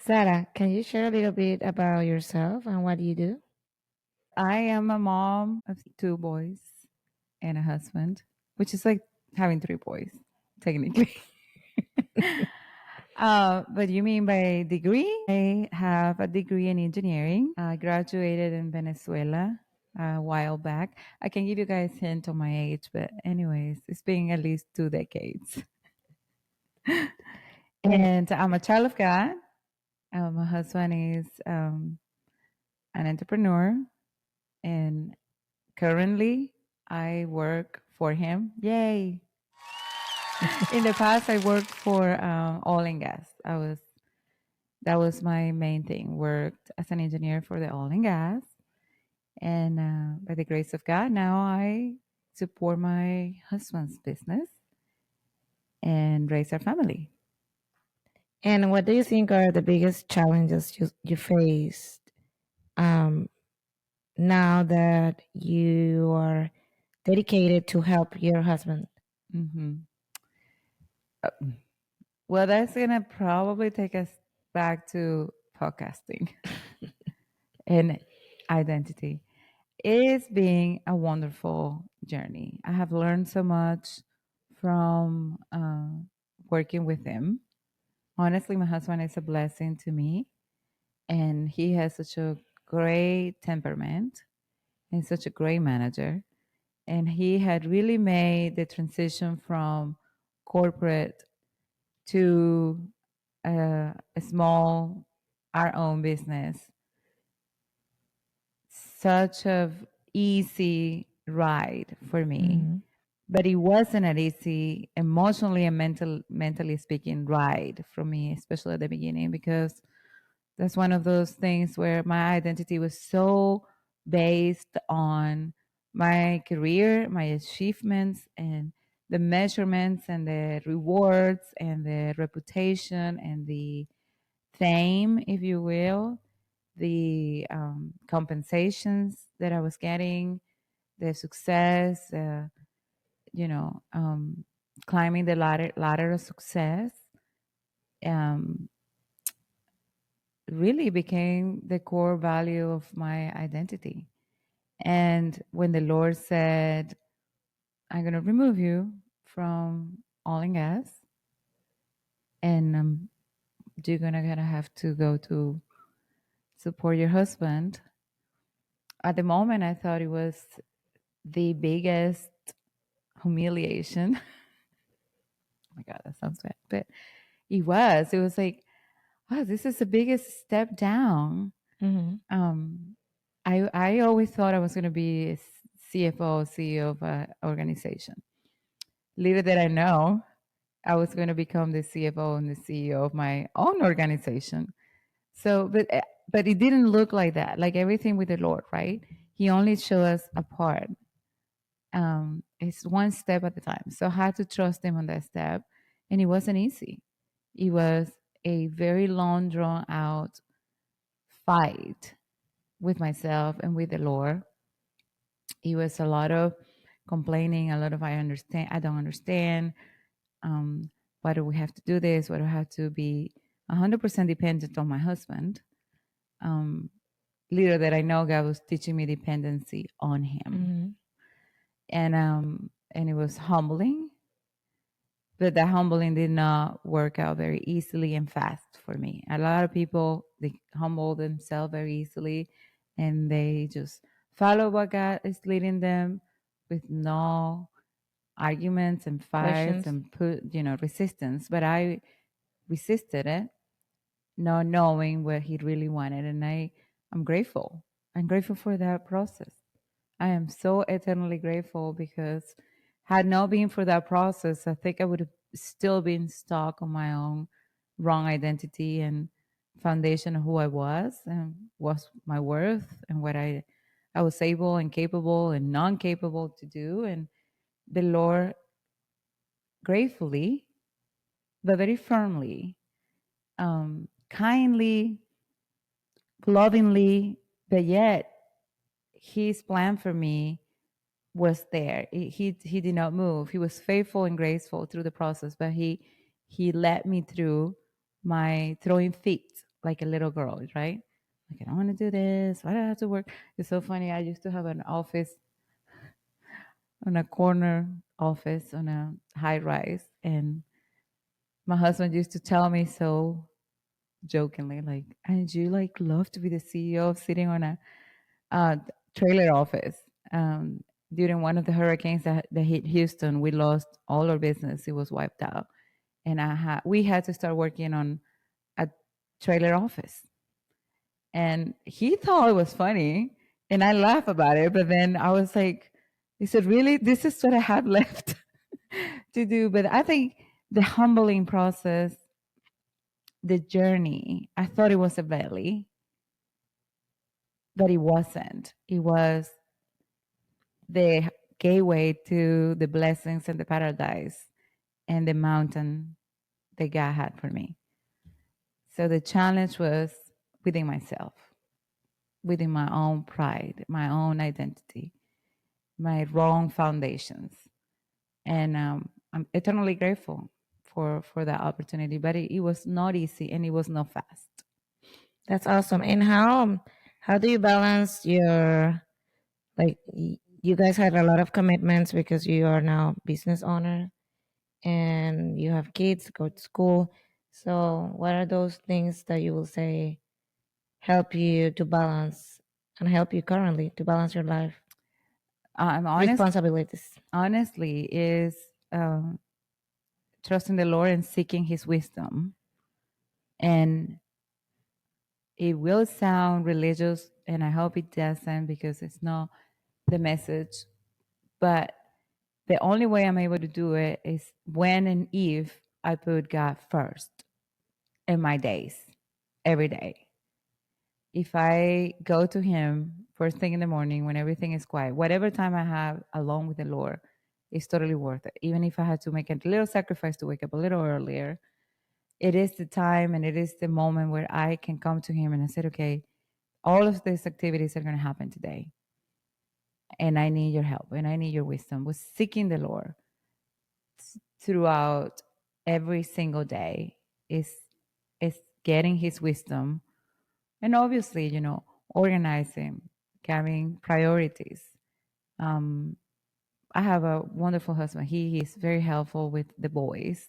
Sara, can you share a little bit about yourself and what you do? I am a mom of two boys and a husband, which is like having three boys, technically. But you mean by degree? I have a degree in engineering. I graduated in Venezuela a while back. I can give you guys a hint on my age, but anyways, it's been at least 2 decades. And And I'm a child of God. My husband is an entrepreneur, and currently I work for him. Yay! In the past, I worked for oil and gas. That was my main thing. Worked as an engineer for the oil and gas, and by the grace of God, now I support my husband's business and raise our family. and what do you think are the biggest challenges you faced um, now that you are dedicated to help your husband? Hmm. Well, that's gonna probably take us back to podcasting and identity. It's been a wonderful journey. I have learned so much from working with him. Honestly, my husband is a blessing to me, and he has such a great temperament and such a great manager. And he had really made the transition from corporate to a small, our own business such a easy ride for me, Mhm. but it wasn't an easy emotionally and mentally speaking ride for me, especially at the beginning, because that's one of those things where my identity was so based on my career, my achievements, and the measurements and the rewards and the reputation and the fame, if you will, the compensations that I was getting, the success, you know, climbing the ladder of success, um, really became the core value of my identity. And when the Lord said, "I'm going to remove you from oil and gas, and you're gonna have to go to support your husband," at the moment I thought it was the biggest humiliation. Oh my God, that sounds bad. But it was like, wow, this is the biggest step down. Mhm. Um, I always thought I was going to be a CFO, CEO of an organization. Little did I know I was going to become the CFO and the CEO of my own organization. So, but it didn't look like that. Like everything with the Lord, right? He only showed us a part. It's one step at a time. So I had to trust him on that step. And it wasn't easy. It was a very long, drawn out fight with myself and with the Lord. It was a lot of complaining, a lot of I don't understand. Um, why do we have to do this? Why do I have to be 100% dependent on my husband? Um, Little that I know, God was teaching me dependency on him. Mhm. And it was humbling. But that humbling did not work out very easily and fast for me. A lot of people, they humble themselves very easily and they just follow what God is leading them with no arguments and fights Questions? and resistance. But I resisted it, not knowing what he really wanted. And I'm grateful. I'm grateful for that process. I am so eternally grateful because had not been for that process, I think I would have still been stuck on my own wrong identity and foundation of who I was and was my worth and what I was able and capable and non capable to do. And the Lord gratefully, but very firmly, kindly, lovingly, but yet his plan for me was there. He did not move. He was faithful and graceful through the process, but he led me through my throwing fit like a little girl, right? Like, I don't want to do this. Why do I have to work? It's so funny. I used to have an office on a corner office on a high rise. And my husband used to tell me so jokingly, like, and you like love to be the CEO of sitting on a uh, trailer office. During one of the hurricanes that hit Houston, we lost all our business. It was wiped out. And we had to start working on a trailer office. And he thought it was funny. And I laugh about it. But then I was like, he said, really? This is what I have left to do. But I think the humbling process, the journey, I thought it was a valley, but it wasn't. It was the gateway to the blessings and the paradise and the mountain that God had for me. So the challenge was within myself, within my own pride, my own identity, my wrong foundations. And I'm eternally grateful for that opportunity. But it was not easy and it was not fast. That's awesome. And how do you balance your like you guys had a lot of commitments because you are now business owner and you have kids go to school. So what are those things that you will say help you to balance and help you currently to balance your life I'm honest, responsibilities? honestly, is um, trusting the Lord and seeking His wisdom. And it will sound religious, and I hope it doesn't because it's not the message. But the only way I'm able to do it is when and if I put God first in my days, every day. If I go to Him first thing in the morning when everything is quiet, whatever time I have alone with the Lord, it's totally worth it. Even if I had to make a little sacrifice to wake up a little earlier, it is the time and it is the moment where I can come to Him and I said, okay, all of these activities are going to happen today. And I need your help and I need your wisdom. Was seeking the Lord throughout every single day is getting His wisdom and obviously, organizing, having priorities. Um, I have a wonderful husband. He is very helpful with the boys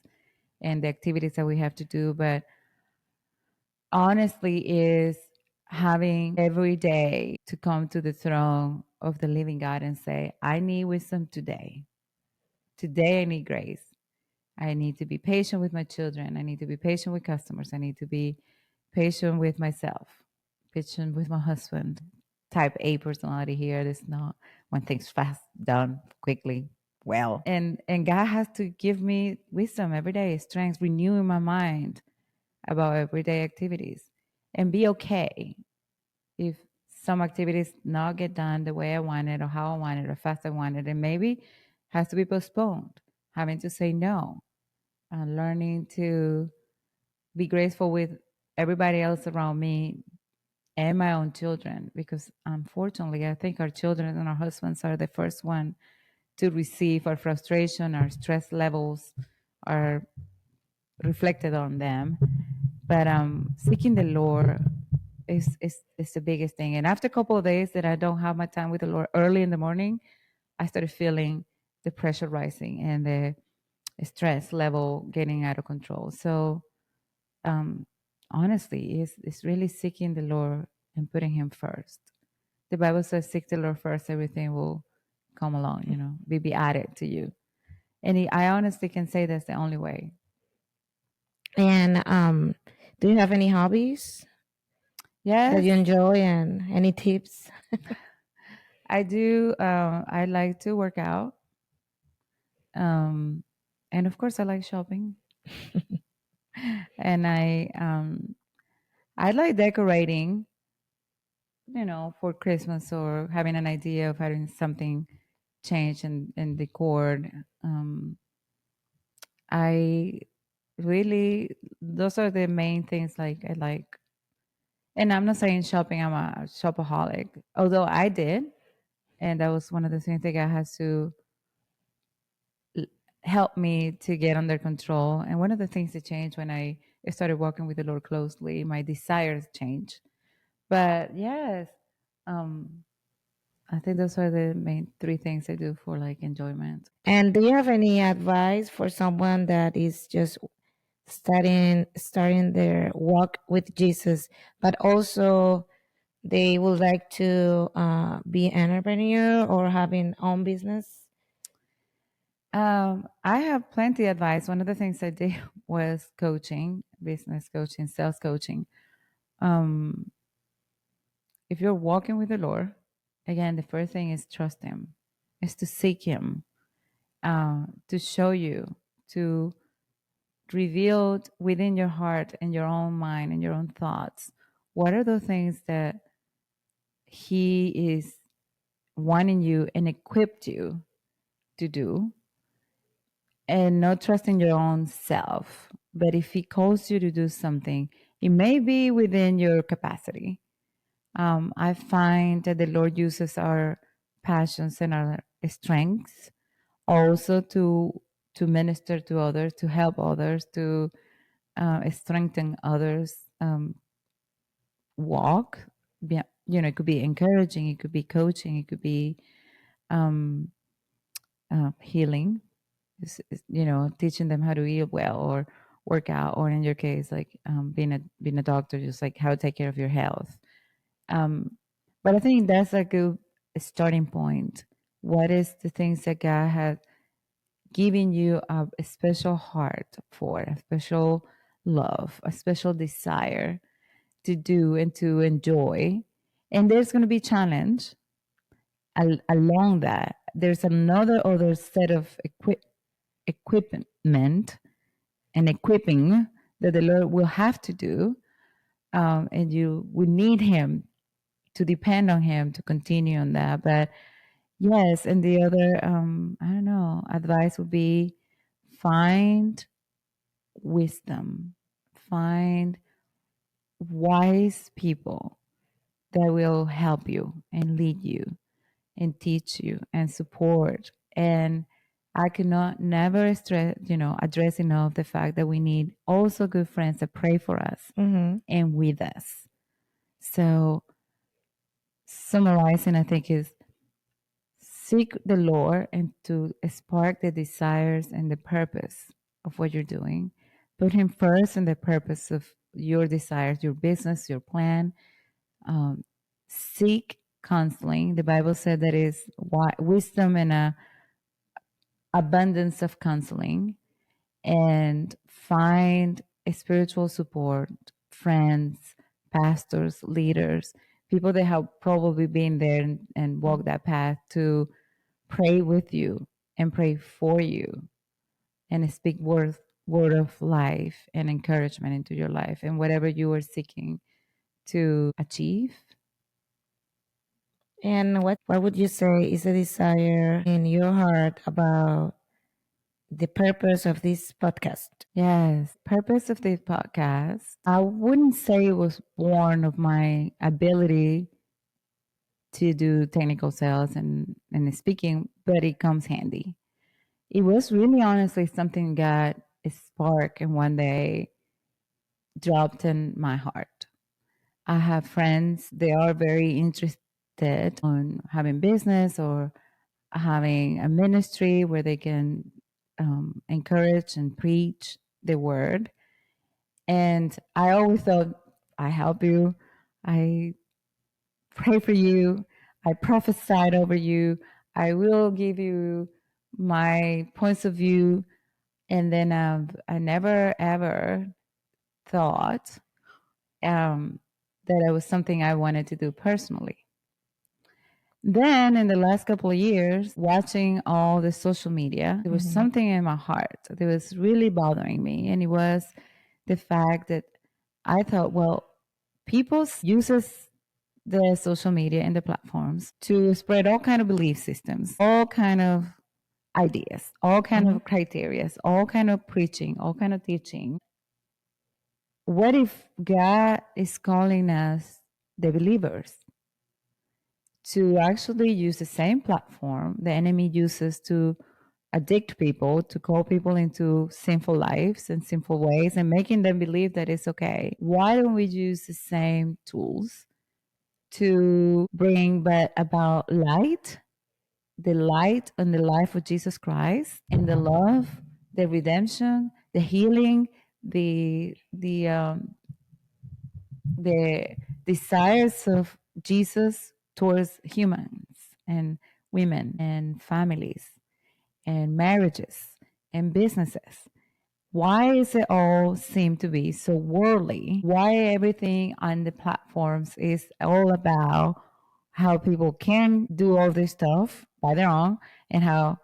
and the activities that we have to do. But honestly, is having every day to come to the throne of the living God and say, I need wisdom today. Today, I need grace. I need to be patient with my children. I need to be patient with customers. I need to be patient with myself, patient with my husband. Type A personality here. There's not one thing's fast, done quickly, well. And God has to give me wisdom every day, strength, renewing my mind about everyday activities. And be okay if some activities not get done the way I wanted or how I wanted or fast I wanted, and maybe has to be postponed. Having to say no, learning to be graceful with everybody else around me and my own children, because unfortunately, I think our children and our husbands are the first one to receive our frustration, our stress levels are reflected on them. But seeking the Lord is the biggest thing. And after a couple of days that I don't have my time with the Lord early in the morning, I started feeling the pressure rising and the stress level getting out of control. So um, honestly, it's really seeking the Lord and putting Him first. The Bible says, "Seek the Lord first; everything will come along. Be added to you." And I honestly can say that's the only way. And do you have any hobbies that Yes, you enjoy and any tips? I do. I like to work out, um, and of course, I like shopping. And I like decorating. For Christmas or having an idea of having something change and decor. Um, I really, those are the main things like I like. And I'm not saying shopping, I'm a shopaholic, although I did. And that was one of the things that God has to l- help me to get under control. And one of the things that changed when I started walking with the Lord closely, my desires changed. But yes, um, I think those are the main three things I do for like enjoyment. And do you have any advice for someone that is just starting their walk with Jesus, but also they would like to be an entrepreneur or having own business? I have plenty of advice. One of the things I did was coaching, business coaching, sales coaching. Um, if you're walking with the Lord, again, the first thing is trust Him, is to seek Him, to show you, to reveal within your heart and your own mind and your own thoughts what are the things that He is wanting you and equipped you to do, and not trusting your own self. But if He calls you to do something, it may be within your capacity. I find that the Lord uses our passions and our strengths also to minister to others, to help others, to strengthen others. Walk, yeah, it could be encouraging, it could be coaching, it could be um, healing, teaching them how to eat well or work out, or in your case, like being a doctor, just like how to take care of your health. Um, but I think that's a good starting point. What is the things that God has given you a special heart for, a special love, a special desire to do and to enjoy? And there's going to be challenge along that. There's another other set of equipment and equipping that the Lord will have to do, and you will need Him to depend on Him to continue on that. But yes, and the other, I don't know, advice would be find wisdom, find wise people that will help you and lead you and teach you and support. And I cannot never stress, address enough the fact that we need also good friends that pray for us Mm-hmm. and with us. So summarizing, I think is seek the Lord and to spark the desires and the purpose of what you're doing. Put Him first in the purpose of your desires, your business, your plan. Um, Seek counseling. The Bible said that is wisdom and a abundance of counseling, and find a spiritual support, friends, pastors, leaders, people that have probably been there and walked that path to pray with you and pray for you and speak word of life and encouragement into your life and whatever you are seeking to achieve. And what would you say is a desire in your heart about the purpose of this podcast? Yes, purpose of this podcast. I wouldn't say it was born of my ability to do technical sales and speaking, but it comes handy. It was really honestly something that a spark and one day dropped in my heart. I have friends, they are very interested on having business or having a ministry where they can encourage and preach the word. And I always thought, I help you. I pray for you. I prophesied over you. I will give you my points of view. And then I never ever thought that it was something I wanted to do personally. Then in the last couple of years, watching all the social media, there was something in my heart that was really bothering me. And it was the fact that I thought, well, people uses the social media and the platforms to spread all kind of belief systems, all kind of ideas, all kind of criteria, all kind of preaching, all kind of teaching. What if God is calling us, the believers, to actually use the same platform the enemy uses to addict people, to call people into sinful lives and sinful ways and making them believe that it's okay. Why don't we use the same tools to bring but about light, the light and the life of Jesus Christ, and the love, the redemption, the healing, the desires of Jesus towards humans and women and families and marriages and businesses. Why is it all seem to be so worldly? Why everything on the platforms is all about how people can do all this stuff by their own and how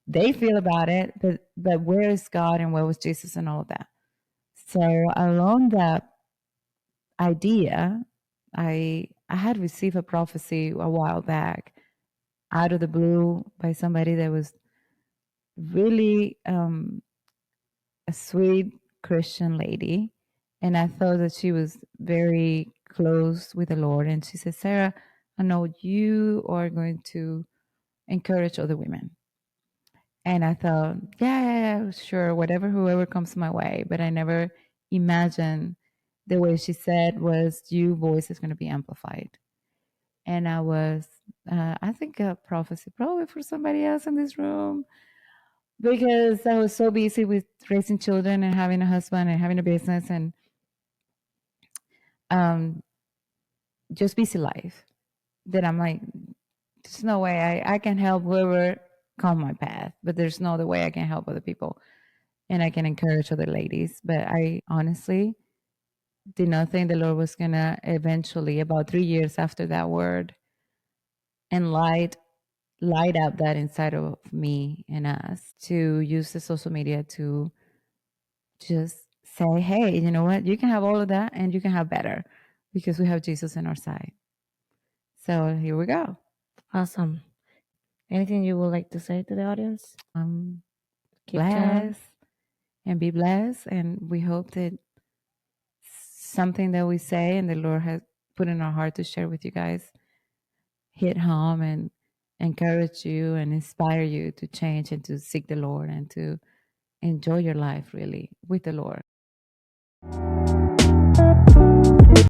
they feel about it, but where is God and where was Jesus and all of that? So along that idea, I had received a prophecy a while back out of the blue by somebody that was really a sweet Christian lady. And I thought that she was very close with the Lord. And she said, Sarah, I know you are going to encourage other women. And I thought, yeah, sure, whatever, whoever comes my way. But I never imagined the way she said was, your voice is going to be amplified. And I was, I think, a prophecy probably for somebody else in this room because I was so busy with raising children and having a husband and having a business and um, just busy life that I'm like, there's no way I can help whoever come my path, but there's no other way I can help other people and I can encourage other ladies. But I honestly did not think the Lord was gonna eventually, about 3 years after that word, and light up that inside of me and us to use the social media to just say, hey, you know what? You can have all of that and you can have better because we have Jesus on our side. So here we go. Awesome. Anything you would like to say to the audience? Keep tuned. Bless and be blessed. And we hope that something that we say and the Lord has put in our heart to share with you guys hit home and encourage you and inspire you to change and to seek the Lord and to enjoy your life really with the Lord.